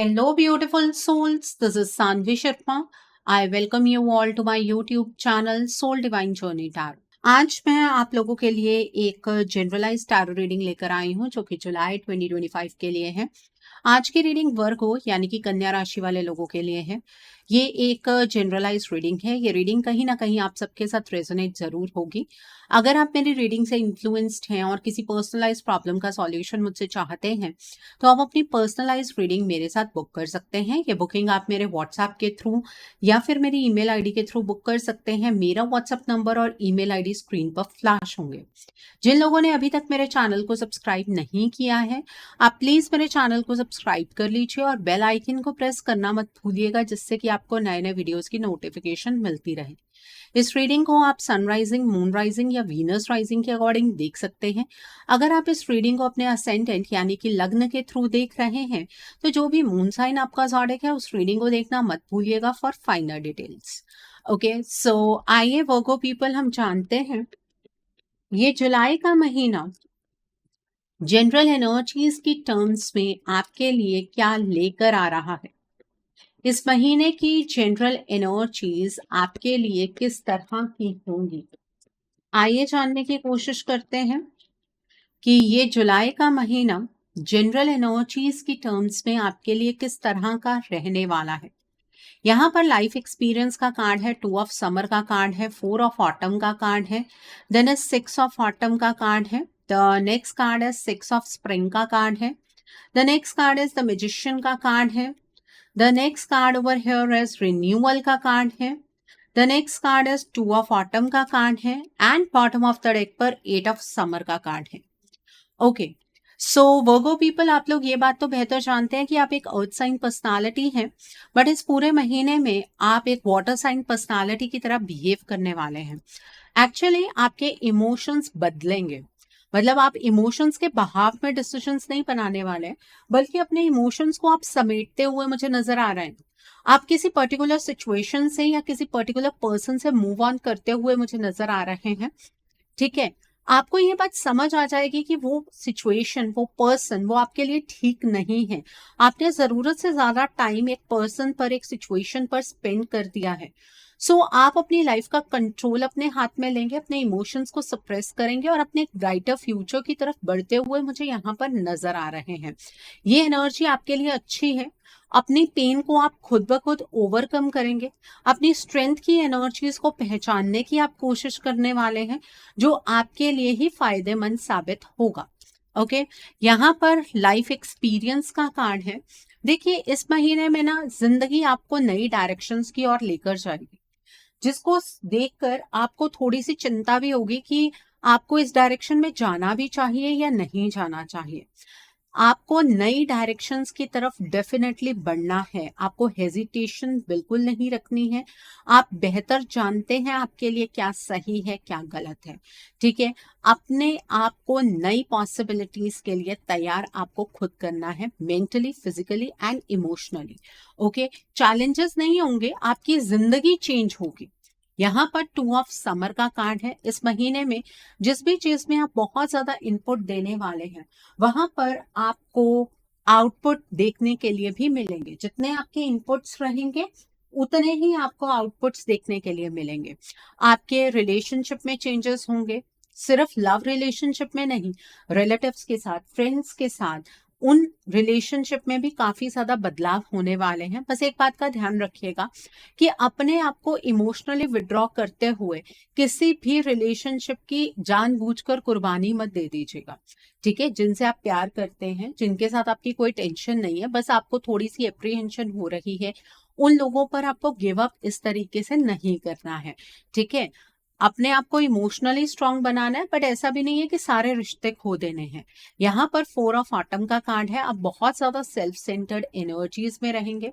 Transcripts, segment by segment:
Hello, beautiful souls. This is Sanvi Sharma. I welcome you all to my YouTube channel Soul Divine Journey Tarot. आज मैं आप लोगों के लिए एक जनरलाइज टैरो रीडिंग लेकर आई हूं जो कि जुलाई 2025 के लिए है। आज की रीडिंग वर्गो यानी कि कन्या राशि वाले लोगों के लिए है। ये एक जनरलाइज रीडिंग है। ये रीडिंग कहीं ना कहीं आप सबके साथ रेजोनेट जरूर होगी। अगर आप मेरी रीडिंग से इन्फ्लुएंस्ड हैं और किसी पर्सनलाइज प्रॉब्लम का सॉल्यूशन मुझसे चाहते हैं तो आप अपनी पर्सनलाइज रीडिंग मेरे साथ बुक कर सकते हैं। ये बुकिंग आप मेरे व्हाट्सएप के थ्रू या फिर मेरी ईमेल आईडी के थ्रू बुक कर सकते हैं। मेरा व्हाट्सएप नंबर और ईमेल आईडी स्क्रीन पर फ्लैश होंगे। जिन लोगों ने अभी तक मेरे चैनल को सब्सक्राइब नहीं किया है, आप प्लीज मेरे चैनल को सब्सक्राइब कर लीजिए और बेल आइकन को प्रेस करना मत भूलिएगा, जिससे कि आपको नए नए वीडियोस की नोटिफिकेशन मिलती रहे। इस रीडिंग को आप सनराइजिंग, मून राइजिंग या वीनस राइजिंग के अकॉर्डिंग देख सकते हैं। अगर आप इस रीडिंग को अपने असेंडेंट यानी कि लग्न के थ्रू देख रहे हैं तो जो भी मून साइन आपका ज़ोडिएक है उस रीडिंग को देखना मत भूलिएगा फॉर फाइनल डिटेल्स। ओके, सो आइए वर्गो पीपल हम जानते हैं ये जुलाई का महीना जनरल एनर्जीज की टर्म्स में आपके लिए क्या लेकर आ रहा है। इस महीने की जनरल एनर्जीज आपके लिए किस तरह की होंगी, आइए जानने की कोशिश करते हैं कि ये जुलाई का महीना जनरल एनर्जीज की टर्म्स में आपके लिए किस तरह का रहने वाला है। यहाँ पर लाइफ एक्सपीरियंस का कार्ड है, 2 ऑफ समर का कार्ड है, 4 ऑफ ऑटम का कार्ड है, देन 6 ऑफ ऑटम का कार्ड है, द नेक्स्ट कार्ड है 6 ऑफ स्प्रिंग का कार्ड है, the next card is the magician का कार्ड है, the next card over here is renewal का कार्ड है, the next card is 2 of autumn का कार्ड है and bottom of the deck पर 8 ऑफ समर का कार्ड है। ओके, सो वर्गो people, आप लोग ये बात तो बेहतर जानते हैं कि आप एक अर्थ साइन पर्सनालिटी हैं, बट इस पूरे महीने में आप एक वाटर साइन पर्सनालिटी की तरह बिहेव करने वाले हैं। एक्चुअली आपके इमोशंस बदलेंगे, मतलब आप इमोशंस के बहाव में डिसीजंस नहीं बनाने वाले, बल्कि अपने इमोशंस को आप समेटते हुए मुझे नजर आ रहे हैं। आप किसी पर्टिकुलर सिचुएशन से या किसी पर्टिकुलर पर्सन से मूव ऑन करते हुए मुझे नजर आ रहे हैं। ठीक है, आपको ये बात समझ आ जाएगी कि वो सिचुएशन, वो पर्सन, वो आपके लिए ठीक नहीं है। आपने जरूरत से ज्यादा टाइम एक पर्सन पर, एक सिचुएशन पर स्पेंड कर दिया है। सो आप अपनी लाइफ का कंट्रोल अपने हाथ में लेंगे, अपने इमोशंस को सप्रेस करेंगे और अपने ब्राइटर फ्यूचर की तरफ बढ़ते हुए मुझे यहाँ पर नजर आ रहे हैं। ये एनर्जी आपके लिए अच्छी है। अपनी पेन को आप खुद ब खुद ओवरकम करेंगे। अपनी स्ट्रेंथ की एनर्जीज को पहचानने की आप कोशिश करने वाले हैं, जो आपके लिए ही फायदेमंद साबित होगा। ओके, यहाँ पर लाइफ एक्सपीरियंस का कार्ड है। देखिए, इस महीने में ना जिंदगी आपको नई डायरेक्शंस की ओर लेकर जाएगी, जिसको देखकर आपको थोड़ी सी चिंता भी होगी कि आपको इस डायरेक्शन में जाना भी चाहिए या नहीं जाना चाहिए। आपको नई डायरेक्शंस की तरफ डेफिनेटली बढ़ना है। आपको हेजिटेशन बिल्कुल नहीं रखनी है। आप बेहतर जानते हैं आपके लिए क्या सही है, क्या गलत है। ठीक है, अपने आप को नई पॉसिबिलिटीज के लिए तैयार आपको खुद करना है, mentally, physically and emotionally. Okay, challenges नहीं होंगे, आपकी जिंदगी चेंज होगी। यहाँ पर 2 ऑफ समर का कार्ड है। इस महीने में जिस भी चीज में आप बहुत ज्यादा इनपुट देने वाले हैं वहां पर आपको आउटपुट देखने के लिए भी मिलेंगे। जितने आपके इनपुट्स रहेंगे उतने ही आपको आउटपुट्स देखने के लिए मिलेंगे। आपके रिलेशनशिप में चेंजेस होंगे, सिर्फ लव रिलेशनशिप में नहीं, रिलेटिव्स के साथ, फ्रेंड्स के साथ, उन रिलेशनशिप में भी काफी ज्यादा बदलाव होने वाले हैं। बस एक बात का ध्यान रखिएगा कि अपने आप को इमोशनली विड्रॉ करते हुए किसी भी रिलेशनशिप की जानबूझकर कुर्बानी मत दे दीजिएगा। ठीक है, जिनसे आप प्यार करते हैं, जिनके साथ आपकी कोई टेंशन नहीं है, बस आपको थोड़ी सी एप्रीहेंशन हो रही है, उन लोगों पर आपको गिव अप इस तरीके से नहीं करना है। ठीक है, अपने आप को इमोशनली स्ट्रांग बनाना है, बट ऐसा भी नहीं है कि सारे रिश्ते खो देने हैं। यहाँ पर 4 ऑफ ऑटम का कार्ड है। आप बहुत ज्यादा सेल्फ सेंटर्ड एनर्जीज में रहेंगे।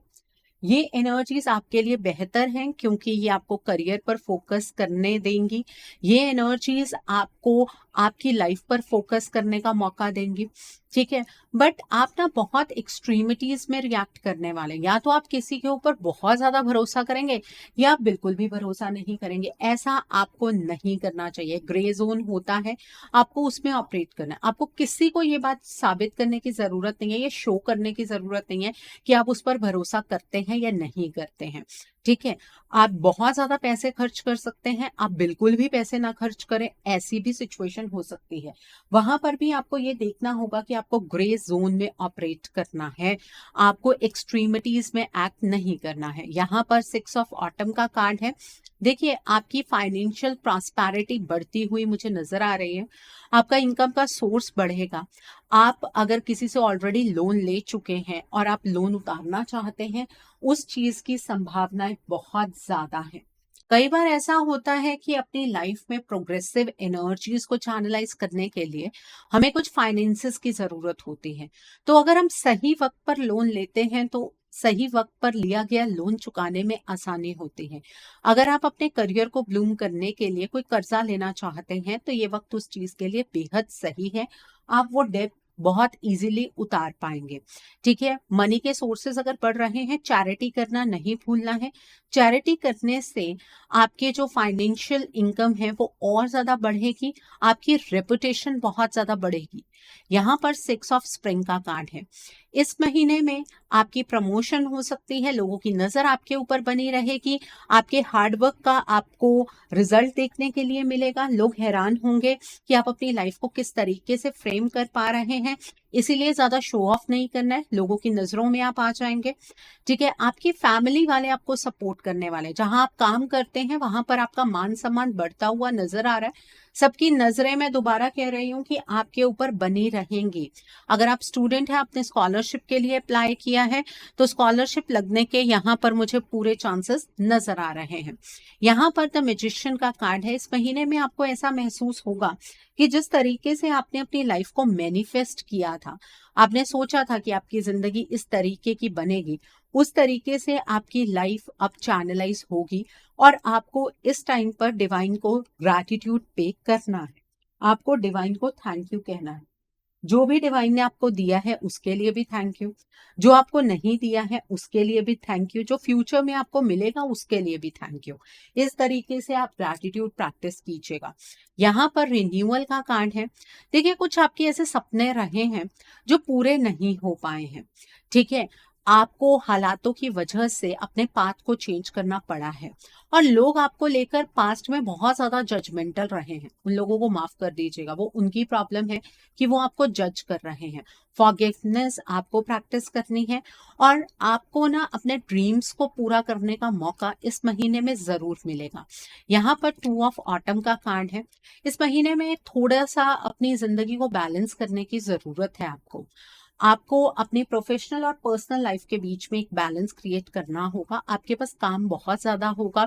ये एनर्जीज आपके लिए बेहतर हैं क्योंकि ये आपको करियर पर फोकस करने देंगी। ये एनर्जीज आपको आपकी लाइफ पर फोकस करने का मौका देंगी। ठीक है? बट आप ना बहुत एक्सट्रीमिटीज़ में रिएक्ट करने वाले हैं। या तो आप किसी के ऊपर बहुत ज़्यादा भरोसा करेंगे या आप बिल्कुल भी भरोसा नहीं करेंगे। ऐसा आपको नहीं करना चाहिए। ग्रे ज़ोन होता है, आपको उसमें ऑपरेट करना है। आपको किसी को ये बात साबित करने की ज़रूरत नहीं है, ये शो करने की ज़रूरत नहीं है कि आप उस पर भरोसा करते हैं या नहीं करते हैं। ठीक है? आप बहुत ज़्यादा पैसे खर्च कर सकते हैं, आप बिल्कुल भी पैसे ना खर्च करें, ऐसी भी सिचुएशन हो सकती है। वहां पर भी आपको ये देखना होगा कि आपको ग्रे जोन में ऑपरेट करना है, आपको एक्सट्रीमिटीज में एक्ट नहीं करना है। यहाँ पर 6 ऑफ ऑटम का कार्ड है। देखिए, आपकी फाइनेंशियल प्रॉस्पेरिटी बढ़ती हुई मुझे नजर आ रही है। आपका इनकम का सोर्स बढ़ेगा। आप अगर किसी से ऑलरेडी लोन ले चुके हैं और आप लोन उतारना चाहते हैं, उस चीज की संभावनाएं बहुत ज्यादा है। कई बार ऐसा होता है कि अपनी लाइफ में प्रोग्रेसिव एनर्जीज को चैनलाइज करने के लिए हमें कुछ फाइनेंसेस की जरूरत होती है। तो अगर हम सही वक्त पर लोन लेते हैं तो सही वक्त पर लिया गया लोन चुकाने में आसानी होती है। अगर आप अपने करियर को ब्लूम करने के लिए कोई कर्जा लेना चाहते हैं तो ये वक्त उस चीज के लिए बेहद सही है। आप वो डेट बहुत इजीली उतार पाएंगे। ठीक है? मनी के सोर्सेज अगर बढ़ रहे हैं, चैरिटी करना नहीं भूलना है। चैरिटी करने से आपके जो फाइनेंशियल इनकम है वो और ज्यादा बढ़ेगी, आपकी रेपुटेशन बहुत ज्यादा बढ़ेगी। यहाँ पर 6 ऑफ स्प्रिंग का कार्ड है। इस महीने में आपकी प्रमोशन हो सकती है, लोगों की नजर आपके ऊपर बनी रहेगी, आपके हार्डवर्क का आपको रिजल्ट देखने के लिए मिलेगा। लोग हैरान होंगे कि आप अपनी लाइफ को किस तरीके से फ्रेम कर पा रहे हैं। इसीलिए ज्यादा शो ऑफ नहीं करना है, लोगों की नजरों में आप आ जाएंगे। ठीक है? आपकी फैमिली वाले आपको सपोर्ट करने वाले, जहां आप काम करते हैं वहां पर आपका मान सम्मान बढ़ता हुआ नजर आ रहा है। सबकी नजरें, मैं दोबारा कह रही हूँ, कि आपके ऊपर बनी रहेंगी। अगर आप स्टूडेंट हैं, आपने स्कॉलरशिप के लिए अप्लाई किया है, तो स्कॉलरशिप लगने के यहाँ पर मुझे पूरे चांसेस नजर आ रहे हैं। यहाँ पर द मैजिशियन का कार्ड है। इस महीने में आपको ऐसा महसूस होगा कि जिस तरीके से आपने अपनी लाइफ को मैनिफेस्ट किया था, आपने सोचा था कि आपकी जिंदगी इस तरीके की बनेगी, उस तरीके से आपकी लाइफ अब चैनलाइज होगी। और आपको इस टाइम पर डिवाइन को ग्रैटिट्यूड पे करना है, आपको डिवाइन को थैंक यू कहना है। जो भी डिवाइन ने आपको दिया है उसके लिए भी थैंक यू, जो आपको नहीं दिया है उसके लिए भी थैंक यू, जो फ्यूचर में आपको मिलेगा उसके लिए भी थैंक यू। इस तरीके से आप ग्रैटिट्यूड प्रैक्टिस कीजिएगा। यहाँ पर रिन्यूअल का कार्ड है। देखिए, कुछ आपके ऐसे सपने रहे हैं जो पूरे नहीं हो पाए हैं। ठीक है? आपको हालातों की वजह से अपने पाथ को चेंज करना पड़ा है और लोग आपको लेकर पास्ट में बहुत ज्यादा जजमेंटल रहे हैं। उन लोगों को माफ कर दीजिएगा, वो उनकी प्रॉब्लम है कि वो आपको जज कर रहे हैं। फॉरगिवनेस आपको प्रैक्टिस करनी है और आपको ना अपने ड्रीम्स को पूरा करने का मौका इस महीने में जरूर मिलेगा। यहाँ पर 2 ऑफ ऑटम का कार्ड है। इस महीने में थोड़ा सा अपनी जिंदगी को बैलेंस करने की जरूरत है आपको। आपको अपनी प्रोफेशनल और पर्सनल लाइफ के बीच में एक बैलेंस क्रिएट करना होगा। आपके पास काम बहुत ज्यादा होगा,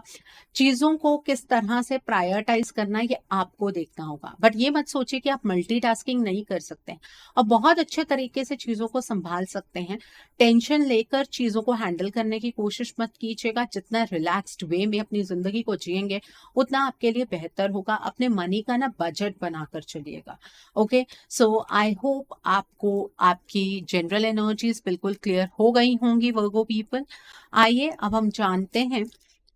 चीजों को किस तरह से प्रायोरिटाइज करना है ये आपको देखना होगा। बट ये मत सोचिए कि आप मल्टीटास्किंग नहीं कर सकते और बहुत अच्छे तरीके से चीजों को संभाल सकते हैं। टेंशन लेकर चीजों को हैंडल करने की कोशिश मत कीजिएगा। जितना रिलैक्स्ड वे में अपनी जिंदगी को जिएंगे उतना आपके लिए बेहतर होगा। अपने मनी का ना बजट बनाकर चलिएगा। ओके, सो आई होप आपको आपकी जनरल एनर्जीज बिल्कुल क्लियर हो गई होंगी वर्गो पीपल। आइए अब हम जानते हैं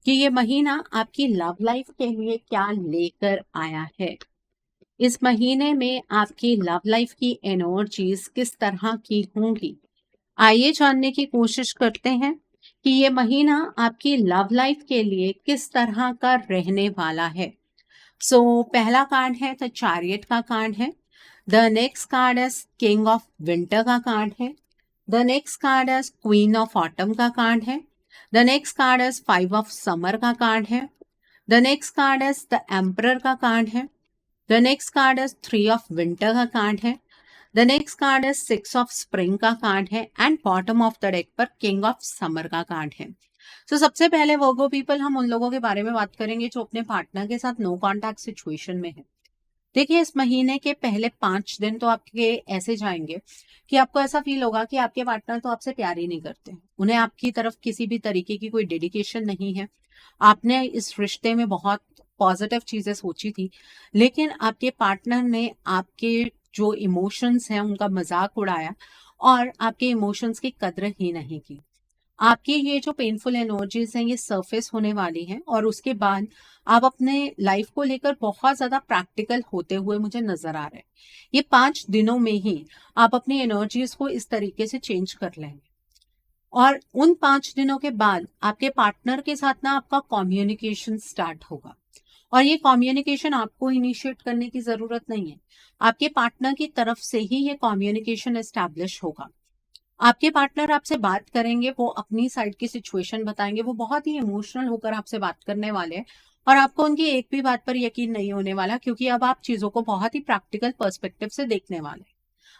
कि ये महीना आपकी लव लाइफ के लिए क्या लेकर आया है। इस महीने में आपकी लव लाइफ की एनर्जीज किस तरह की होंगी, आइए जानने की कोशिश करते हैं कि ये महीना आपकी लव लाइफ के लिए किस तरह का रहने वाला है। पहला कार्ड है द चैरियट का कार्ड है। द नेक्स्ट कार्ड है किंग ऑफ विंटर का कार्ड है। द नेक्स्ट कार्ड है क्वीन ऑफ ऑटम का कार्ड है। द नेक्स्ट कार्ड है 5 ऑफ समर का कार्ड है। द नेक्स्ट कार्ड है द एम्परर का कार्ड है। द नेक्स्ट कार्ड है 3 ऑफ विंटर का कार्ड है। द नेक्स्ट कार्ड है 6 ऑफ स्प्रिंग का कार्ड है and bottom of the deck पर किंग ऑफ समर का कार्ड है। सबसे पहले वर्गो पीपल, हम उन लोगों के बारे में बात करेंगे जो अपने पार्टनर के साथ नो कॉन्टैक्ट सिचुएशन में है। देखिए, इस महीने के पहले 5 दिन तो आपके ऐसे जाएंगे कि आपको ऐसा फील होगा कि आपके पार्टनर तो आपसे प्यार ही नहीं करते, उन्हें आपकी तरफ किसी भी तरीके की कोई डेडिकेशन नहीं है। आपने इस रिश्ते में बहुत पॉजिटिव चीजें सोची थी, लेकिन आपके पार्टनर ने आपके जो इमोशंस हैं उनका मजाक उड़ाया और आपके इमोशंस की कद्र ही नहीं की। आपकी ये जो पेनफुल एनर्जीज हैं ये सरफेस होने वाली हैं और उसके बाद आप अपने लाइफ को लेकर बहुत ज्यादा प्रैक्टिकल होते हुए मुझे नजर आ रहे हैं। ये 5 दिनों में ही आप अपनी एनर्जीज को इस तरीके से चेंज कर लेंगे और उन 5 दिनों के बाद आपके पार्टनर के साथ ना आपका कम्युनिकेशन स्टार्ट होगा। और ये कम्युनिकेशन आपको इनिशिएट करने की जरूरत नहीं है, आपके पार्टनर की तरफ से ही ये कम्युनिकेशन एस्टैब्लिश होगा। आपके पार्टनर आपसे बात करेंगे, वो अपनी साइड की सिचुएशन बताएंगे, वो बहुत ही इमोशनल होकर आपसे बात करने वाले हैं और आपको उनकी एक भी बात पर यकीन नहीं होने वाला, क्योंकि अब आप चीजों को बहुत ही प्रैक्टिकल पर्सपेक्टिव से देखने वाले हैं।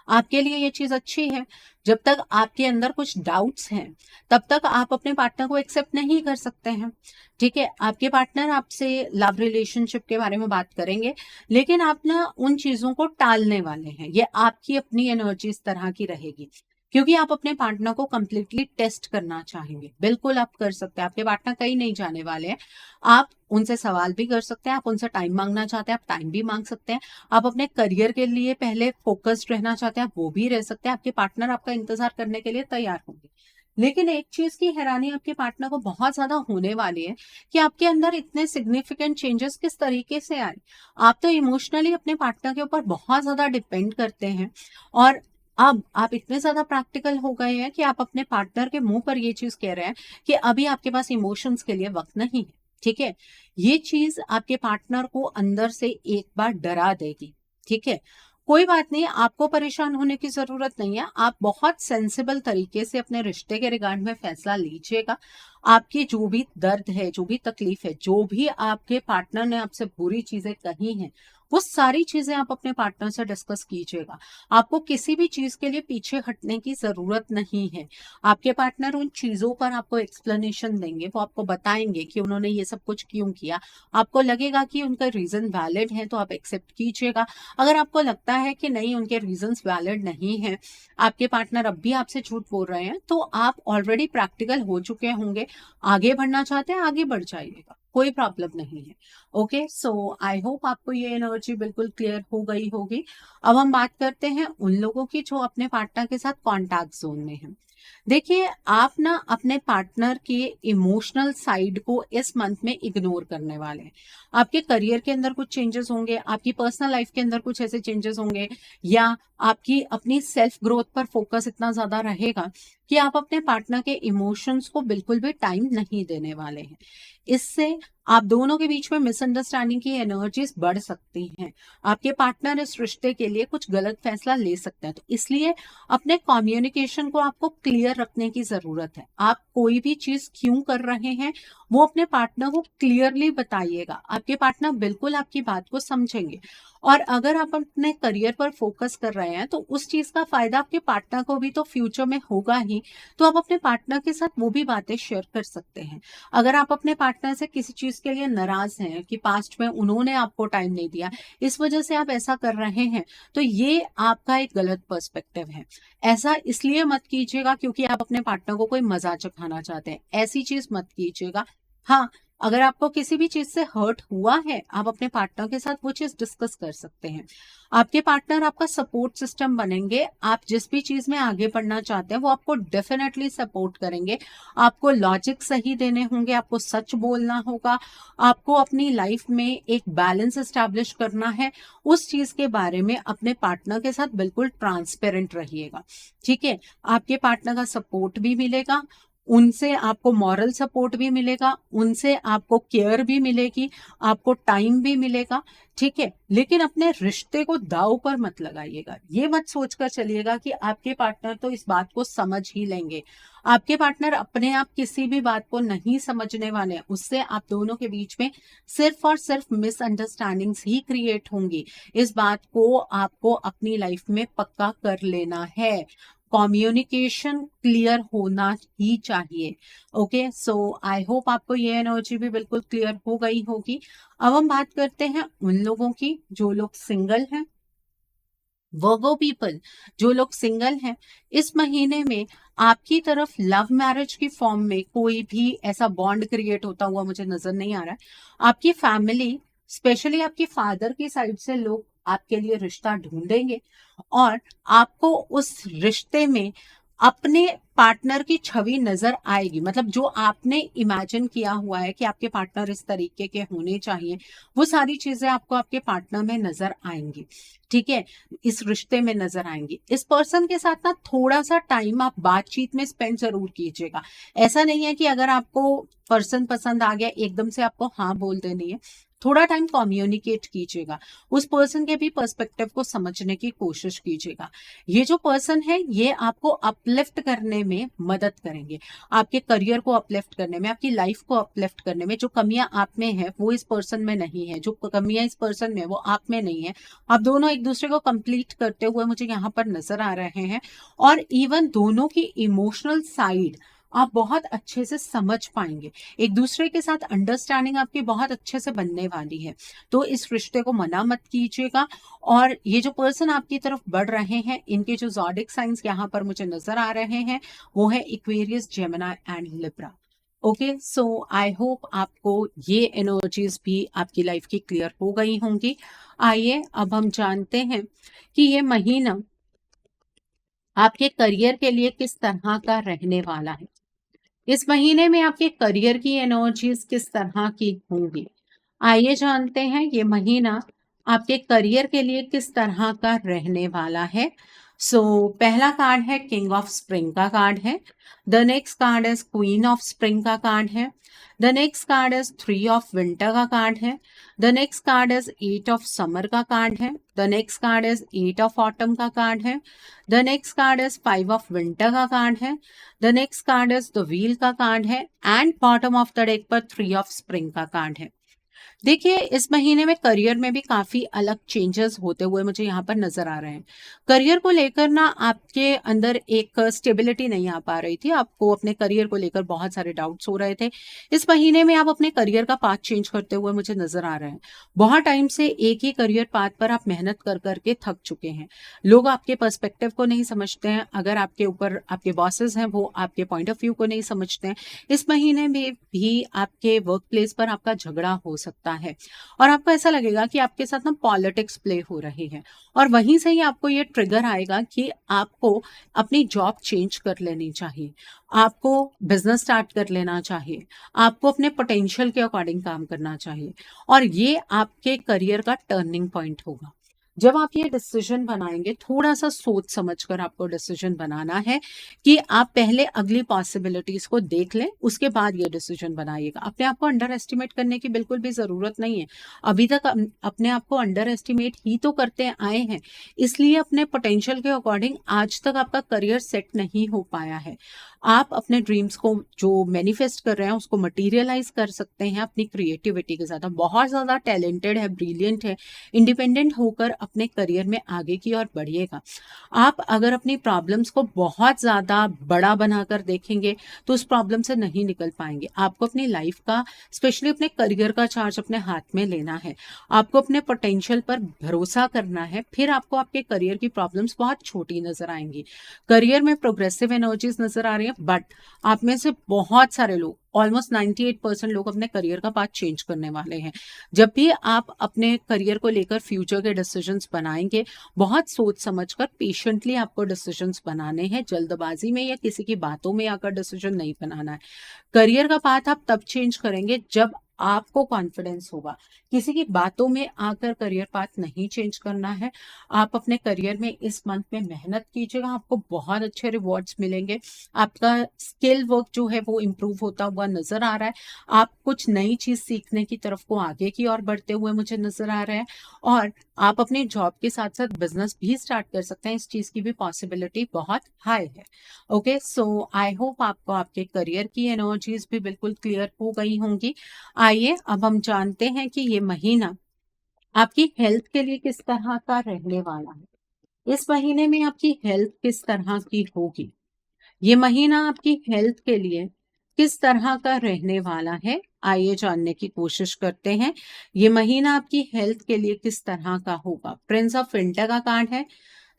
आपके लिए ये चीज अच्छी है। जब तक आपके अंदर कुछ डाउट्स हैं तब तक आप अपने पार्टनर को एक्सेप्ट नहीं कर सकते हैं। ठीक है, आपके पार्टनर आपसे लव रिलेशनशिप के बारे में बात करेंगे, लेकिन आप ना उन चीजों को टालने वाले हैं। ये आपकी अपनी एनर्जी इस तरह की रहेगी, क्योंकि आप अपने पार्टनर को कंप्लीटली टेस्ट करना चाहेंगे। बिल्कुल आप कर सकते हैं, आपके पार्टनर कहीं नहीं जाने वाले हैं। आप उनसे सवाल भी कर सकते हैं, आप उनसे टाइम मांगना चाहते हैं, आप टाइम भी मांग सकते हैं। आप अपने करियर के लिए पहले फोकस्ड रहना चाहते हैं, आप वो भी रह सकते हैं। आपके पार्टनर आपका इंतजार करने के लिए तैयार होंगे। लेकिन एक चीज की हैरानी आपके पार्टनर को बहुत ज्यादा होने वाली है कि आपके अंदर इतने सिग्निफिकेंट चेंजेस किस तरीके से आए। आप तो इमोशनली अपने पार्टनर के ऊपर बहुत ज्यादा डिपेंड करते हैं और अब आप इतने ज्यादा प्रैक्टिकल हो गए हैं कि आप अपने पार्टनर के मुंह पर ये चीज कह रहे हैं कि अभी आपके पास इमोशंस के लिए वक्त नहीं है। ठीक है, ये चीज आपके पार्टनर को अंदर से एक बार डरा देगी। ठीक है, कोई बात नहीं, आपको परेशान होने की जरूरत नहीं है। आप बहुत सेंसिबल तरीके से अपने रिश्ते के रिगार्ड में फैसला लीजिएगा। आपकी जो भी दर्द है, जो भी तकलीफ है, जो भी आपके पार्टनर ने आपसे बुरी चीजें कही हैं, वो सारी चीजें आप अपने पार्टनर से डिस्कस कीजिएगा। आपको किसी भी चीज के लिए पीछे हटने की जरूरत नहीं है। आपके पार्टनर उन चीजों पर आपको एक्सप्लेनेशन देंगे, वो आपको बताएंगे कि उन्होंने ये सब कुछ क्यों किया। आपको लगेगा कि उनका रीजन वैलिड है तो आप एक्सेप्ट कीजिएगा। अगर आपको लगता है कि नहीं, उनके रीजंस वैलिड नहीं है, आपके पार्टनर अब भी आपसे झूठ बोल रहे हैं, तो आप ऑलरेडी प्रैक्टिकल हो चुके होंगे। आगे बढ़ना चाहते हैं, आगे बढ़ जाइएगा, कोई प्रॉब्लम नहीं है। ओके, सो आई होप आपको ये एनर्जी बिल्कुल क्लियर हो गई होगी। अब हम बात करते हैं उन लोगों की जो अपने पार्टनर के साथ कॉन्टैक्ट जोन में हैं। देखिए, आप ना अपने पार्टनर के इमोशनल साइड को इस मंथ में इग्नोर करने वाले हैं। आपके करियर के अंदर कुछ चेंजेस होंगे, आपकी पर्सनल लाइफ के अंदर कुछ ऐसे चेंजेस होंगे, या आपकी अपनी सेल्फ ग्रोथ पर फोकस इतना ज्यादा रहेगा कि आप अपने पार्टनर के इमोशंस को बिल्कुल भी टाइम नहीं देने वाले हैं। इससे आप दोनों के बीच में मिसअंडरस्टैंडिंग की एनर्जीज बढ़ सकती हैं। आपके पार्टनर इस रिश्ते के लिए कुछ गलत फैसला ले सकते हैं, तो इसलिए अपने कम्युनिकेशन को आपको क्लियर रखने की जरूरत है। आप कोई भी चीज क्यों कर रहे हैं वो अपने पार्टनर को क्लियरली बताइएगा। आपके पार्टनर बिल्कुल आपकी बात को समझेंगे। और अगर आप अपने करियर पर फोकस कर रहे हैं तो उस चीज का फायदा आपके पार्टनर को भी तो फ्यूचर में होगा ही। तो आप अपने पार्टनर के साथ वो भी बातें शेयर कर सकते हैं। अगर आप अपने पार्टनर से किसी चीज के लिए नाराज हैं कि पास्ट में उन्होंने आपको टाइम नहीं दिया, इस वजह से आप ऐसा कर रहे हैं, तो ये आपका एक गलत पर्सपेक्टिव है। ऐसा इसलिए मत कीजिएगा क्योंकि आप अपने पार्टनर को कोई मजा चखाना चाहते हैं, ऐसी चीज मत कीजिएगा। हाँ, अगर आपको किसी भी चीज से हर्ट हुआ है, आप अपने पार्टनर के साथ वो चीज डिस्कस कर सकते हैं। आपके पार्टनर आपका सपोर्ट सिस्टम बनेंगे। आप जिस भी चीज में आगे बढ़ना चाहते हैं वो आपको डेफिनेटली सपोर्ट करेंगे। आपको लॉजिक सही देने होंगे, आपको सच बोलना होगा, आपको अपनी लाइफ में एक बैलेंस एस्टैब्लिश करना है। उस चीज के बारे में अपने पार्टनर के साथ बिल्कुल ट्रांसपेरेंट रहिएगा। ठीक है, आपके पार्टनर का सपोर्ट भी मिलेगा, उनसे आपको मॉरल सपोर्ट भी मिलेगा, उनसे आपको केयर भी मिलेगी, आपको टाइम भी मिलेगा। ठीक है, लेकिन अपने रिश्ते को दांव पर मत लगाइएगा। ये मत सोचकर चलिएगा कि आपके पार्टनर तो इस बात को समझ ही लेंगे। आपके पार्टनर अपने आप किसी भी बात को नहीं समझने वाले हैं। उससे आप दोनों के बीच में सिर्फ और सिर्फ मिसअंडरस्टैंडिंग्स ही क्रिएट होंगी। इस बात को आपको अपनी लाइफ में पक्का कर लेना है। कम्युनिकेशन क्लियर होना ही चाहिए। ओके, सो आई होप आपको ये एनर्जी भी बिल्कुल क्लियर हो गई होगी। अब हम बात करते हैं उन लोगों की जो लोग सिंगल हैं। वर्गो पीपल, जो लोग सिंगल हैं, इस महीने में आपकी तरफ लव मैरिज की फॉर्म में कोई भी ऐसा बॉन्ड क्रिएट होता हुआ मुझे नजर नहीं आ रहा है। आपकी फैमिली, स्पेशली आपकी फादर की साइड से लोग आपके लिए रिश्ता ढूंढेंगे और आपको उस रिश्ते में अपने पार्टनर की छवि नजर आएगी। मतलब जो आपने इमेजिन किया हुआ है कि आपके पार्टनर इस तरीके के होने चाहिए, वो सारी चीजें आपको आपके पार्टनर में नजर आएंगी। ठीक है, इस रिश्ते में नजर आएंगी। इस पर्सन के साथ ना थोड़ा सा टाइम आप बातचीत में स्पेंड जरूर कीजिएगा। ऐसा नहीं है कि अगर आपको पर्सन पसंद आ गया एकदम से आपको हाँ बोल देनी है। थोड़ा टाइम कम्युनिकेट कीजिएगा, उस पर्सन के भी पर्सपेक्टिव को समझने की कोशिश कीजिएगा। ये जो पर्सन है ये आपको अपलिफ्ट करने में मदद करेंगे, आपके करियर को अपलिफ्ट करने में, आपकी लाइफ को अपलिफ्ट करने में। जो कमियां आप में है वो इस पर्सन में नहीं है, जो कमियां इस पर्सन में वो आप में नहीं है। आप दोनों एक दूसरे को कंप्लीट करते हुए मुझे यहाँ पर नजर आ रहे हैं। और इवन दोनों की इमोशनल साइड आप बहुत अच्छे से समझ पाएंगे। एक दूसरे के साथ अंडरस्टैंडिंग आपकी बहुत अच्छे से बनने वाली है। तो इस रिश्ते को मना मत कीजिएगा। और ये जो पर्सन आपकी तरफ बढ़ रहे हैं, इनके जो ज़ोडिक साइंस यहाँ पर मुझे नजर आ रहे हैं वो है Aquarius, Gemini and Libra. Okay, so I hope आपको ये एनर्जीज भी आपकी लाइफ की क्लियर हो गई होंगी। आइए अब हम जानते हैं कि ये महीना आपके करियर के लिए किस तरह का रहने वाला है। इस महीने में आपके करियर की एनर्जीज किस तरह की होंगी। आइए जानते हैं ये महीना आपके करियर के लिए किस तरह का रहने वाला है। पहला कार्ड है किंग ऑफ स्प्रिंग का कार्ड है। The next card is queen of spring का कार्ड है। The next card is three of winter का कार्ड है। The next card is eight of summer का कार्ड है। The next card is eight of autumn का card है। The next card is five of winter का card है। The next card is the wheel का card है and bottom of the deck पर three of spring का card है। देखिए, इस महीने में करियर में भी काफी अलग चेंजेस होते हुए मुझे यहाँ पर नजर आ रहे हैं। करियर को लेकर ना आपके अंदर एक स्टेबिलिटी नहीं आ पा रही थी, आपको अपने करियर को लेकर बहुत सारे डाउट्स हो रहे थे। इस महीने में आप अपने करियर का पाथ चेंज करते हुए मुझे नजर आ रहे हैं। बहुत टाइम से एक ही करियर पाथ पर आप मेहनत कर करके थक चुके हैं। लोग आपके पर्सपेक्टिव को नहीं समझते हैं, अगर आपके ऊपर आपके बॉसेस हैं वो आपके पॉइंट ऑफ व्यू को नहीं समझते हैं। इस महीने में भी आपके वर्क प्लेस पर आपका झगड़ा हो सकता है और आपको ऐसा लगेगा कि आपके साथ ना पॉलिटिक्स प्ले हो रही है। और वहीं से ही आपको ये ट्रिगर आएगा कि आपको अपनी जॉब चेंज कर लेनी चाहिए, आपको बिजनेस स्टार्ट कर लेना चाहिए, आपको अपने पोटेंशियल के अकॉर्डिंग काम करना चाहिए। और ये आपके करियर का टर्निंग पॉइंट होगा। जब आप ये डिसीजन बनाएंगे, थोड़ा सा सोच समझकर आपको डिसीजन बनाना है कि आप पहले अगली पॉसिबिलिटीज को देख लें, उसके बाद ये डिसीजन बनाइएगा। अपने आप को अंडर एस्टिमेट करने की बिल्कुल भी जरूरत नहीं है। अभी तक अपने आप को अंडर एस्टिमेट ही तो करते आए हैं, इसलिए अपने पोटेंशियल के अकॉर्डिंग आज तक आपका करियर सेट नहीं हो पाया है। आप अपने ड्रीम्स को जो मैनिफेस्ट कर रहे हैं उसको मटीरियलाइज कर सकते हैं अपनी क्रिएटिविटी के साथ। आप बहुत ज्यादा टैलेंटेड है, ब्रिलियंट है, इंडिपेंडेंट होकर अपने करियर में आगे की ओर बढ़िएगा। आप अगर अपनी प्रॉब्लम्स को बहुत ज़्यादा बड़ा बनाकर देखेंगे तो उस प्रॉब्लम से नहीं निकल पाएंगे। आपको अपनी लाइफ का, स्पेशली अपने करियर का चार्ज अपने हाथ में लेना है। आपको अपने पोटेंशियल पर भरोसा करना है, फिर आपको आपके करियर की प्रॉब्लम्स बहुत छोटी नजर आएंगी। करियर में प्रोग्रेसिव एनर्जीज नजर आ रही है, बट आप में से बहुत सारे लोग, ऑलमोस्ट 98% लोग अपने करियर का पाथ चेंज करने वाले हैं। जब भी आप अपने करियर को लेकर फ्यूचर के डिसीजंस बनाएंगे, बहुत सोच समझकर पेशेंटली आपको डिसीजंस बनाने हैं। जल्दबाजी में या किसी की बातों में आकर डिसीजन नहीं बनाना है। करियर का पाथ आप तब चेंज करेंगे जब आपको कॉन्फिडेंस होगा। किसी की बातों में आकर करियर पाथ नहीं चेंज करना है। आप अपने करियर में इस मंथ में मेहनत कीजिएगा, आपको बहुत अच्छे रिवॉर्ड्स मिलेंगे। आपका स्किल वर्क जो है वो इम्प्रूव होता हुआ नजर आ रहा है। आप कुछ नई चीज सीखने की तरफ को आगे की ओर बढ़ते हुए मुझे नजर आ रहा है। और आप अपने जॉब के साथ साथ बिजनेस भी स्टार्ट कर सकते हैं, इस चीज की भी पॉसिबिलिटी बहुत हाई है। ओके, सो आई होप आपको आपके करियर की एनर्जीज भी बिल्कुल क्लियर हो गई होंगी। आइए अब हम जानते हैं कि ये महीना आपकी हेल्थ के लिए किस तरह का रहने वाला है। इस महीने में आपकी हेल्थ किस तरह की होगी। ये महीना आपकी हेल्थ के लिए किस तरह का रहने वाला है, आइए जानने की कोशिश करते हैं। ये महीना आपकी हेल्थ के लिए किस तरह का होगा। प्रिंस ऑफ विंटर का कार्ड है,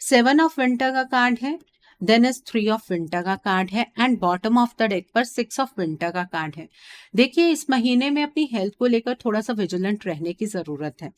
सेवन ऑफ विंटर का कार्ड है, देन इज 3 ऑफ विंटर का कार्ड है and bottom of the deck पर 6 ऑफ विंटर का कार्ड है। देखिए इस महीने में अपनी हेल्थ को लेकर थोड़ा सा विजिलेंट रहने की जरूरत है।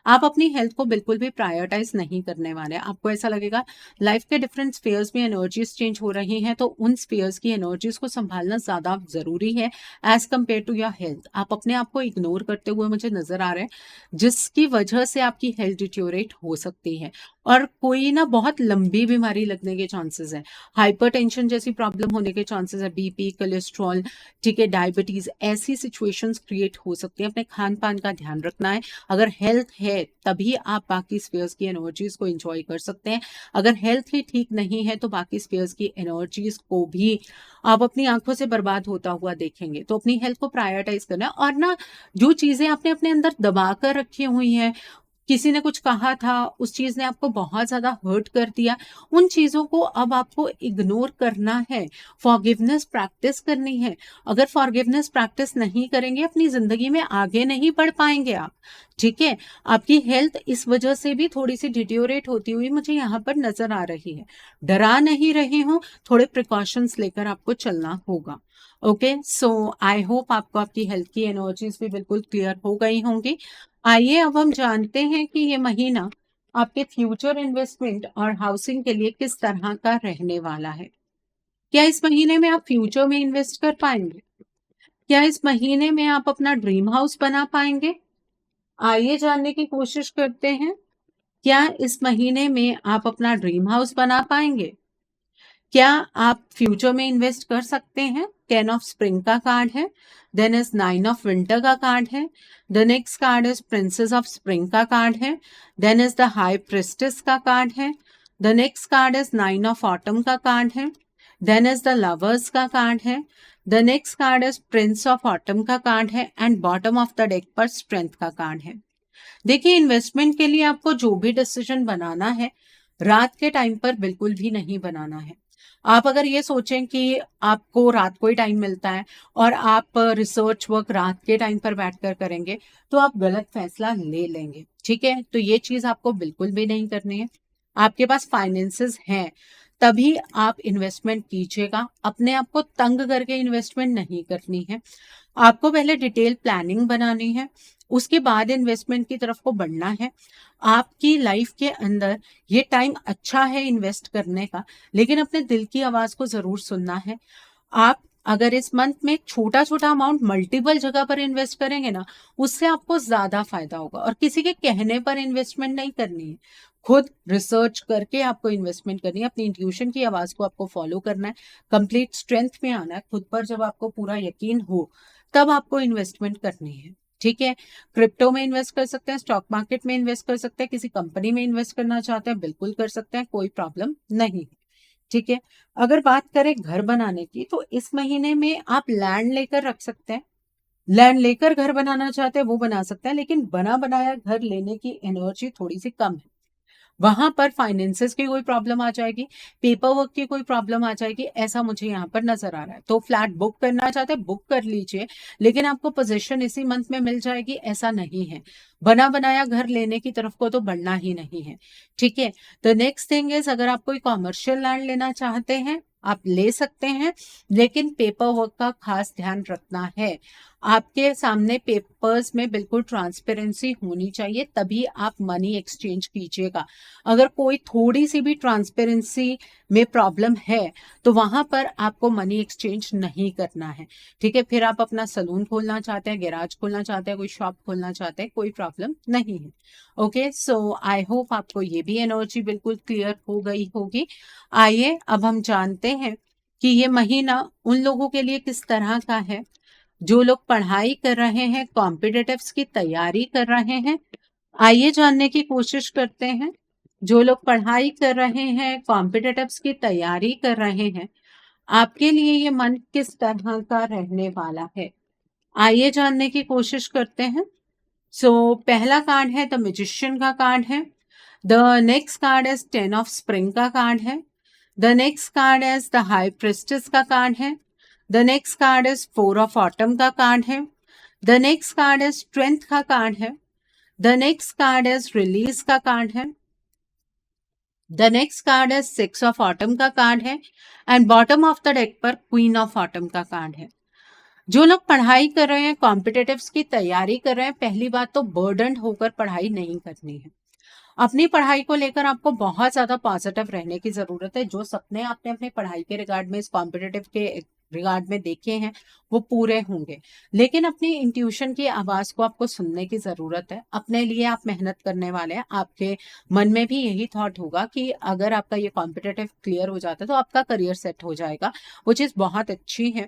आप अपनी हेल्थ को बिल्कुल भी प्रायोरिटाइज नहीं करने वाले। आपको ऐसा लगेगा लाइफ के डिफरेंट स्फीयर्स में एनर्जीज चेंज हो रही हैं, तो उन स्फीयर्स की एनर्जीज को संभालना ज्यादा जरूरी है as compare to your health. आप अपने आप को इग्नोर करते हुए मुझे नजर आ रहे हैं, जिसकी वजह से आपकी हेल्थ डिट्योरेट हो सकती है और कोई ना बहुत लंबी बीमारी लगने के चांसेस है। हाइपरटेंशन जैसी प्रॉब्लम होने के चांसेस है, बीपी, कोलेस्ट्रॉल, ठीक है, डायबिटीज, ऐसी सिचुएशंस क्रिएट हो सकती है। अपने खान पान का ध्यान रखना है। अगर हेल्थ है तभी आप बाकी स्फीयर्स की एनर्जीज को एंजॉय कर सकते हैं। अगर हेल्थ ही ठीक नहीं है तो बाकी स्फीयर्स की एनर्जीज को भी आप अपनी आंखों से बर्बाद होता हुआ देखेंगे। तो अपनी हेल्थ को प्रायोरिटाइज करना है और ना जो चीजें आपने अपने अंदर दबा कर रखी हुई हैं, किसी ने कुछ कहा था, उस चीज ने आपको बहुत ज्यादा हर्ट कर दिया, उन चीजों को अब आपको इग्नोर करना है। फॉरगिवनेस प्रैक्टिस करनी है। अगर फॉरगिवनेस प्रैक्टिस नहीं करेंगे अपनी जिंदगी में आगे नहीं बढ़ पाएंगे आप। ठीक है, आपकी हेल्थ इस वजह से भी थोड़ी सी डिटियोरेट होती हुई मुझे यहाँ पर नजर आ रही है। डरा नहीं रही हूँ, थोड़े प्रिकॉशंस लेकर आपको चलना होगा। ओके, सो आई होप आपको आपकी हेल्थ की एनर्जीज भी बिल्कुल क्लियर हो गई होंगी। आइए अब हम जानते हैं कि ये महीना आपके फ्यूचर इन्वेस्टमेंट और हाउसिंग के लिए किस तरह का रहने वाला है। क्या इस महीने में आप फ्यूचर में इन्वेस्ट कर पाएंगे? क्या इस महीने में आप अपना ड्रीम हाउस बना पाएंगे? आइए जानने की कोशिश करते हैं। क्या इस महीने में आप अपना ड्रीम हाउस बना पाएंगे? क्या आप फ्यूचर में इन्वेस्ट कर सकते हैं? 10 ऑफ स्प्रिंग का कार्ड है, देन इज 9 ऑफ विंटर का कार्ड है, the next card is princess of spring का कार्ड है, then is the high priestess का कार्ड है, the next card is 9 of autumn का कार्ड है, देन इज द लवर्स का कार्ड है, the next card is prince of autumn का card है and bottom of the deck पर strength का कार्ड है। देखिए इन्वेस्टमेंट के लिए आपको जो भी डिसीजन बनाना है रात के टाइम पर बिल्कुल भी नहीं बनाना है। आप अगर ये सोचें कि आपको रात को ही टाइम मिलता है और आप रिसर्च वर्क रात के टाइम पर बैठकर करेंगे तो आप गलत फैसला ले लेंगे। ठीक है, तो ये चीज आपको बिल्कुल भी नहीं करनी है। आपके पास फाइनेंसेस हैं तभी आप इन्वेस्टमेंट कीजिएगा। अपने आप को तंग करके इन्वेस्टमेंट नहीं करनी है। आपको पहले डिटेल प्लानिंग बनानी है, उसके बाद इन्वेस्टमेंट की तरफ को बढ़ना है। आपकी लाइफ के अंदर ये टाइम अच्छा है इन्वेस्ट करने का, लेकिन अपने दिल की आवाज को जरूर सुनना है। आप अगर इस मंथ में एक छोटा छोटा अमाउंट मल्टीपल जगह पर इन्वेस्ट करेंगे ना, उससे आपको ज्यादा फायदा होगा। और किसी के कहने पर इन्वेस्टमेंट नहीं करनी है, खुद रिसर्च करके आपको इन्वेस्टमेंट करनी है। अपनी इंट्यूशन की आवाज को आपको फॉलो करना है, कंप्लीट स्ट्रेंथ में आना है। खुद पर जब आपको पूरा यकीन हो तब आपको इन्वेस्टमेंट करनी है। ठीक है, क्रिप्टो में इन्वेस्ट कर सकते हैं, स्टॉक मार्केट में इन्वेस्ट कर सकते हैं, किसी कंपनी में इन्वेस्ट करना चाहते हैं बिल्कुल कर सकते हैं, कोई प्रॉब्लम नहीं है। ठीक है, अगर बात करें घर बनाने की तो इस महीने में आप लैंड लेकर रख सकते हैं। लैंड लेकर घर बनाना चाहते हैं वो बना सकते हैं, लेकिन बना बनाया घर लेने की एनर्जी थोड़ी सी कम है। वहां पर फाइनेंसेस की कोई प्रॉब्लम आ जाएगी, पेपर वर्क की कोई प्रॉब्लम आ जाएगी, ऐसा मुझे यहाँ पर नजर आ रहा है। तो फ्लैट बुक करना चाहते हैं बुक कर लीजिए, लेकिन आपको पोजीशन इसी मंथ में मिल जाएगी ऐसा नहीं है। बना बनाया घर लेने की तरफ को तो बढ़ना ही नहीं है। ठीक है, तो नेक्स्ट थिंग इज, अगर आप कोई कॉमर्शियल लैंड लेना चाहते हैं आप ले सकते हैं, लेकिन पेपर वर्क का खास ध्यान रखना है। आपके सामने पेपर्स में बिल्कुल ट्रांसपेरेंसी होनी चाहिए, तभी आप मनी एक्सचेंज कीजिएगा। अगर कोई थोड़ी सी भी ट्रांसपेरेंसी में प्रॉब्लम है तो वहां पर आपको मनी एक्सचेंज नहीं करना है। ठीक है, फिर आप अपना सलून खोलना चाहते हैं, गैराज खोलना चाहते हैं, कोई शॉप खोलना चाहते हैं, कोई प्रॉब्लम नहीं है। ओके, सो आई होप आपको ये भी एनर्जी बिल्कुल क्लियर हो गई होगी। आइए अब हम जानते हैं कि ये महीना उन लोगों के लिए किस तरह का है जो लोग पढ़ाई कर रहे हैं, कॉम्पिटिटिव्स की तैयारी कर रहे हैं। आइए जानने की कोशिश करते हैं, जो लोग पढ़ाई कर रहे हैं, कॉम्पिटिटिव्स की तैयारी कर रहे हैं, आपके लिए ये मन किस तरह का रहने वाला है। आइए जानने की कोशिश करते हैं। सो पहला कार्ड है द मैजिशियन का कार्ड है, the next card is 10 of spring का कार्ड है, the next card is the high priestess का कार्ड है, the next card is 4 of autumn का कार्ड है, the next card is strength का कार्ड है, the next card is release का card है, द नेक्स्ट कार्ड है 6 ऑफ ऑटम का कार्ड है and bottom of the deck पर क्वीन ऑफ ऑटम का कार्ड है। जो लोग पढ़ाई कर रहे हैं, कॉम्पिटिटिव्स की तैयारी कर रहे हैं, पहली बात तो बर्डन होकर पढ़ाई नहीं करनी है। अपनी पढ़ाई को लेकर आपको बहुत ज्यादा पॉजिटिव रहने की जरूरत है। जो सपने आपने अपनी पढ़ाई के रिगार्ड में, इस कॉम्पिटिटिव के रिगार्ड में देखे हैं, वो पूरे होंगे। लेकिन अपनी इंट्यूशन की आवाज को आपको सुनने की जरूरत है। अपने लिए आप मेहनत करने वाले हैं। आपके मन में भी यही थॉट होगा कि अगर आपका ये कॉम्पिटिटिव क्लियर हो जाता है तो आपका करियर सेट हो जाएगा। वो चीज बहुत अच्छी है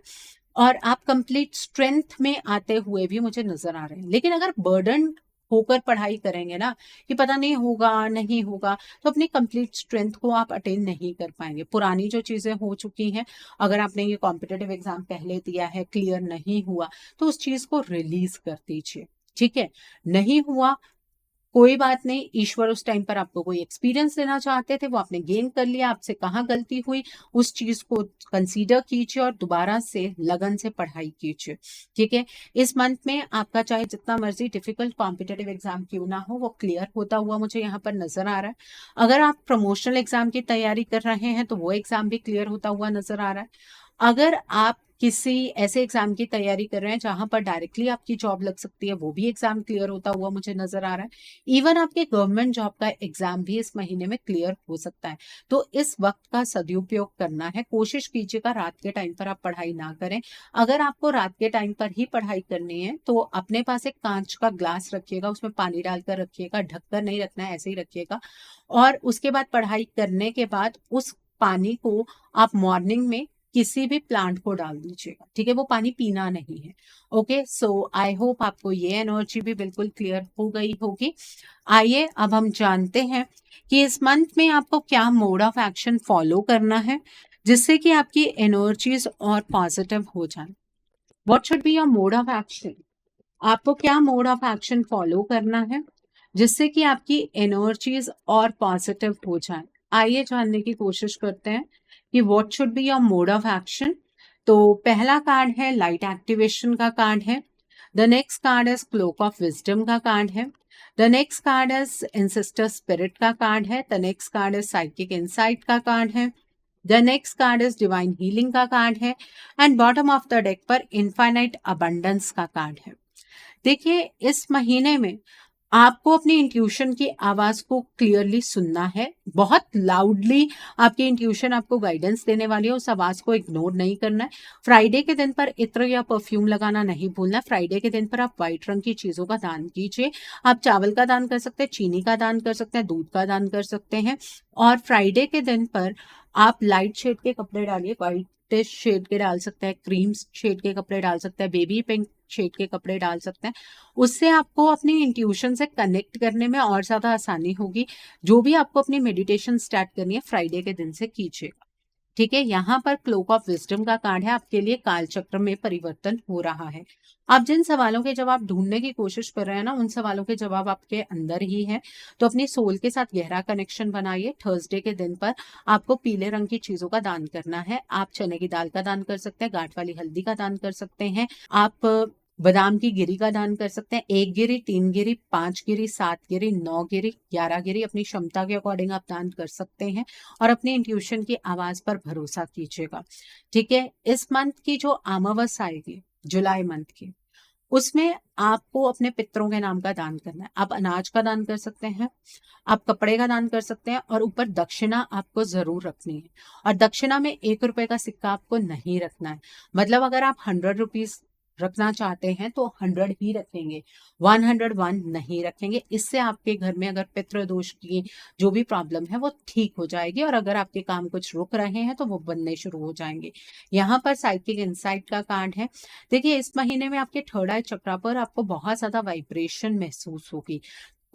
और आप कंप्लीट स्ट्रेंथ में आते हुए भी मुझे नजर आ रहे हैं। लेकिन अगर बर्डन होकर पढ़ाई करेंगे ना कि पता नहीं होगा नहीं होगा, तो अपनी कंप्लीट स्ट्रेंथ को आप अटेन नहीं कर पाएंगे। पुरानी जो चीजें हो चुकी हैं, अगर आपने ये कॉम्पिटिटिव एग्जाम पहले दिया है, क्लियर नहीं हुआ, तो उस चीज को रिलीज कर दीजिए। ठीक है, नहीं हुआ कोई बात नहीं। ईश्वर उस टाइम पर आपको कोई एक्सपीरियंस देना चाहते थे, वो आपने गेन कर लिया। आपसे कहाँ गलती हुई, उस चीज को कंसीडर कीजिए और दोबारा से लगन से पढ़ाई कीजिए। ठीक है, इस मंथ में आपका चाहे जितना मर्जी डिफिकल्ट कॉम्पिटेटिव एग्जाम क्यों ना हो, वो क्लियर होता हुआ मुझे यहाँ पर नजर आ रहा है। अगर आप प्रमोशनल एग्जाम की तैयारी कर रहे हैं तो वो एग्जाम भी क्लियर होता हुआ नजर आ रहा है। अगर आप किसी ऐसे एग्जाम की तैयारी कर रहे हैं जहां पर डायरेक्टली आपकी जॉब लग सकती है, वो भी एग्जाम क्लियर होता हुआ मुझे नजर आ रहा है। इवन आपके गवर्नमेंट जॉब का एग्जाम भी इस महीने में क्लियर हो सकता है। तो इस वक्त का सदुपयोग करना है। कोशिश कीजिएगा रात के टाइम पर आप पढ़ाई ना करें। अगर आपको रात के टाइम पर ही पढ़ाई करनी है तो अपने पास एक कांच का ग्लास रखिएगा, उसमें पानी डालकर रखिएगा, ढककर नहीं रखना है, ऐसे ही रखिएगा। और उसके बाद पढ़ाई करने के बाद उस पानी को आप मॉर्निंग में किसी भी प्लांट को डाल दीजिएगा। ठीक है, वो पानी पीना नहीं है। ओके, सो आई होप आपको ये एनर्जी भी बिल्कुल क्लियर हो गई होगी। आइए अब हम जानते हैं कि इस मंथ में आपको क्या मोड ऑफ एक्शन फॉलो करना है जिससे कि आपकी एनर्जीज और पॉजिटिव हो जाए। What should be your mode of action? आपको क्या मोड ऑफ एक्शन फॉलो करना है जिससे कि आपकी एनर्जीज और पॉजिटिव हो जाए। आइए जानने की कोशिश करते हैं कि what should be your mode of action. तो पहला कार्ड है लाइट एक्टिवेशन का कार्ड है। The next card is cloak of wisdom का कार्ड है। The next card is ancestor spirit का कार्ड है। The next card is psychic insight का कार्ड है। The next card is divine healing का card है and bottom of the deck पर infinite abundance का कार्ड है। देखिए, इस महीने में आपको अपनी इंट्यूशन की आवाज को क्लियरली सुनना है। बहुत लाउडली आपकी इंट्यूशन आपको गाइडेंस देने वाली है, उस आवाज को इग्नोर नहीं करना है। फ्राइडे के दिन पर इत्र या परफ्यूम लगाना नहीं भूलना। फ्राइडे के दिन पर आप व्हाइट रंग की चीजों का दान कीजिए। आप चावल का दान कर सकते हैं, चीनी का दान कर सकते हैं, दूध का दान कर सकते हैं। और फ्राइडे के दिन पर आप लाइट शेड के कपड़े डालिए। व्हाइट शेड के डाल सकते हैं, क्रीम शेड के कपड़े डाल सकते हैं, बेबी पिंक शेड के कपड़े डाल सकते हैं। उससे आपको अपनी इंट्यूशन से कनेक्ट करने में और ज्यादा आसानी होगी। जो भी आपको अपनी मेडिटेशन स्टार्ट करनी है फ्राइडे के दिन से कीजिएगा। ठीक है, यहाँ पर क्लोक ऑफ विजडम का कार्ड है। आपके लिए काल चक्र में परिवर्तन हो रहा है। आप जिन सवालों के जवाब ढूंढने की कोशिश कर रहे हैं ना, उन सवालों के जवाब आपके अंदर ही है। तो अपनी सोल के साथ गहरा कनेक्शन बनाइए। थर्सडे के दिन पर आपको पीले रंग की चीजों का दान करना है। आप चने की दाल का दान कर सकते हैं, गांठ वाली हल्दी का दान कर सकते हैं, आप बादाम की गिरी का दान कर सकते हैं। 1 गिरी, 3 गिरी, 5 गिरी, 7 गिरी, 9 गिरी, 11 गिरी, अपनी क्षमता के अकॉर्डिंग आप दान कर सकते हैं। और अपनी इंट्यूशन की आवाज पर भरोसा कीजिएगा। ठीक है, इस मंथ की जो अमावस आएगी, जुलाई मंथ की, उसमें आपको अपने पितरों के नाम का दान करना है। आप अनाज का दान कर सकते हैं, आप कपड़े का दान कर सकते हैं, और ऊपर दक्षिणा आपको जरूर रखनी है। और दक्षिणा में 1 रुपए का सिक्का आपको नहीं रखना है। मतलब अगर आप 100 रुपीज रखना चाहते हैं तो 100 ही रखेंगे, 101 नहीं रखेंगे। इससे आपके घर में अगर पितृ दोष की जो भी प्रॉब्लम है वो ठीक हो जाएगी, और अगर आपके काम कुछ रुक रहे हैं तो वो बनने शुरू हो जाएंगे। यहाँ पर साइकिक इंसाइट का कार्ड है। देखिए, इस महीने में आपके थर्ड आई चक्रा पर आपको बहुत ज्यादा वाइब्रेशन महसूस होगी।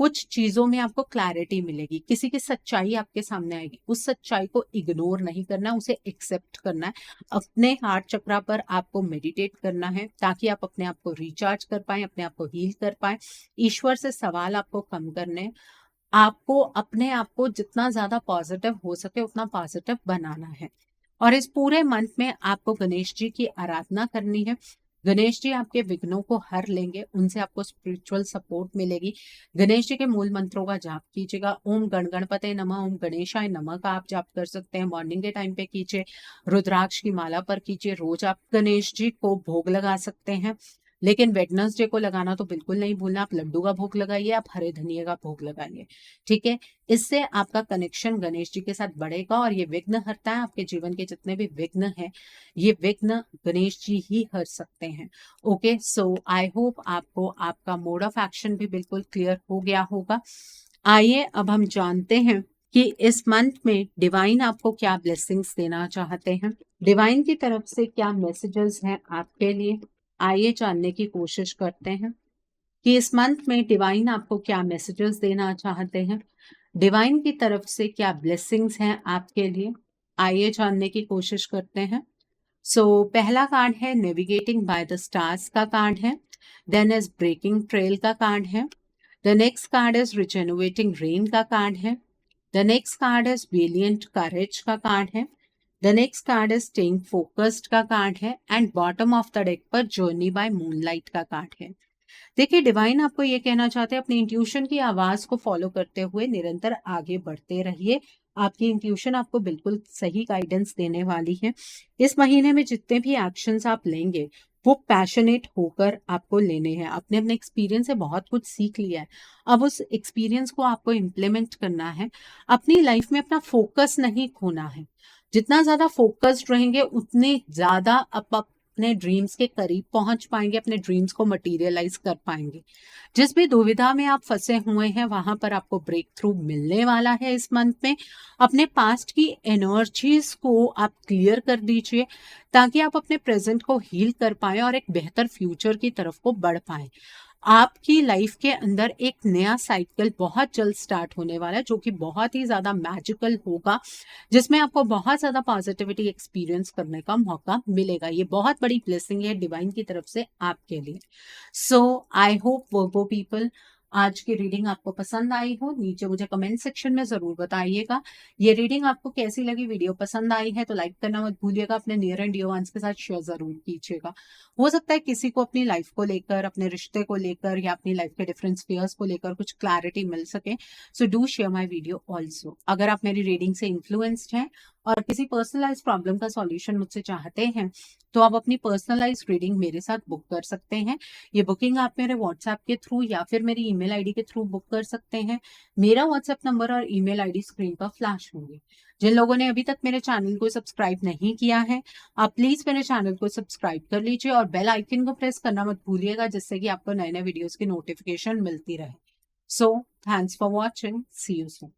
कुछ चीजों में आपको क्लैरिटी मिलेगी, किसी की सच्चाई आपके सामने आएगी। उस सच्चाई को इग्नोर नहीं करना, उसे एक्सेप्ट करना है। अपने हार्ट चक्रा पर आपको मेडिटेट करना है ताकि आप अपने आप को रिचार्ज कर पाए, अपने आप को हील कर पाए। ईश्वर से सवाल आपको कम करने हैं। आपको अपने आप को जितना ज्यादा पॉजिटिव हो सके उतना पॉजिटिव बनाना है। और इस पूरे मंथ में आपको गणेश जी की आराधना करनी है। गणेश जी आपके विघ्नों को हर लेंगे, उनसे आपको स्पिरिचुअल सपोर्ट मिलेगी। गणेश जी के मूल मंत्रों का जाप कीजिएगा। ओम गण गणपते नमः, ओम गणेशाय नमः का आप जाप कर सकते हैं। मॉर्निंग के टाइम पे कीजिए, रुद्राक्ष की माला पर कीजिए। रोज आप गणेश जी को भोग लगा सकते हैं, लेकिन वेडनेसडे को लगाना तो बिल्कुल नहीं भूलना। आप लड्डू का भोग लगाइए, आप हरे धनिये का भोग लगाइए, ठीक है। इससे आपका कनेक्शन गणेश जी के साथ बढ़ेगा और ये विघ्न हरता है। आपके जीवन के जितने भी विघ्न हैं, ये विघ्न गणेश जी ही हर सकते हैं। ओके, सो आई होप आपको आपका मोड ऑफ एक्शन भी बिल्कुल क्लियर हो गया होगा। आइए अब हम जानते हैं कि इस मंथ में डिवाइन आपको क्या ब्लेसिंग्स देना चाहते हैं, डिवाइन की तरफ से क्या मैसेजेस हैं आपके लिए। आइए जानने की कोशिश करते हैं कि इस मंथ में डिवाइन आपको क्या मैसेजेस देना चाहते हैं, डिवाइन की तरफ से क्या ब्लेसिंग्स हैं आपके लिए। आइए जानने की कोशिश करते हैं। पहला कार्ड है नेविगेटिंग बाय द स्टार्स का कार्ड है। देन इज ब्रेकिंग ट्रेल का कार्ड है। The next card is regenerating rain का कार्ड है। The next card is valiant courage का कार्ड है। The next card is staying focused का कार्ड है। And bottom of the deck पर journey by moonlight का कार्ड है। देखिए, डिवाइन आपको ये कहना चाहते हैं, अपनी इंट्यूशन की आवाज को फॉलो करते हुए निरंतर आगे बढ़ते रहिए। आपकी इंट्यूशन आपको बिल्कुल सही गाइडेंस देने वाली है। इस महीने में जितने भी एक्शंस आप लेंगे वो पैशनेट होकर आपको लेने हैं। आपने अपने एक्सपीरियंस से बहुत कुछ सीख लिया है, अब उस एक्सपीरियंस को आपको इम्प्लीमेंट करना है। अपनी लाइफ में अपना फोकस नहीं खोना है। जितना ज्यादा फोकस्ड रहेंगे उतने ज्यादा आप अपने ड्रीम्स के करीब पहुंच पाएंगे, अपने ड्रीम्स को मटेरियलाइज कर पाएंगे। जिस भी दुविधा में आप फंसे हुए हैं वहां पर आपको ब्रेक थ्रू मिलने वाला है इस मंथ में। अपने पास्ट की एनर्जीज को आप क्लियर कर दीजिए ताकि आप अपने प्रेजेंट को हील कर पाए और एक बेहतर फ्यूचर की तरफ को बढ़ पाए। आपकी लाइफ के अंदर एक नया साइकिल बहुत जल्द स्टार्ट होने वाला है जो कि बहुत ही ज्यादा मैजिकल होगा, जिसमें आपको बहुत ज्यादा पॉजिटिविटी एक्सपीरियंस करने का मौका मिलेगा। ये बहुत बड़ी ब्लेसिंग है डिवाइन की तरफ से आपके लिए। सो आई होप वर्गो पीपल आज की रीडिंग आपको पसंद आई हो। नीचे मुझे कमेंट सेक्शन में जरूर बताइएगा ये रीडिंग आपको कैसी लगी। वीडियो पसंद आई है तो लाइक करना मत भूलिएगा, अपने नियर एंड डियर वंस के साथ शेयर जरूर कीजिएगा। हो सकता है किसी को अपनी लाइफ को लेकर, अपने रिश्ते को लेकर या अपनी लाइफ के डिफरेंट स्फीयर्स को लेकर कुछ क्लैरिटी मिल सके। So do share my video also. अगर आप मेरी रीडिंग से इन्फ्लुएंस्ड हैं और किसी पर्सनलाइज प्रॉब्लम का सॉल्यूशन मुझसे चाहते हैं तो आप अपनी पर्सनलाइज रीडिंग मेरे साथ बुक कर सकते हैं। ये बुकिंग आप मेरे व्हाट्सएप के थ्रू या फिर मेरी ईमेल आईडी के थ्रू बुक कर सकते हैं। मेरा व्हाट्सएप नंबर और ईमेल आईडी स्क्रीन पर फ्लैश होंगे। जिन लोगों ने अभी तक मेरे चैनल को सब्सक्राइब नहीं किया है, आप प्लीज मेरे चैनल को सब्सक्राइब कर लीजिए और बेल आइकन को प्रेस करना मत भूलिएगा, जिससे कि आपको नए नए वीडियोस की नोटिफिकेशन मिलती रहे। So thanks for watching, see you soon.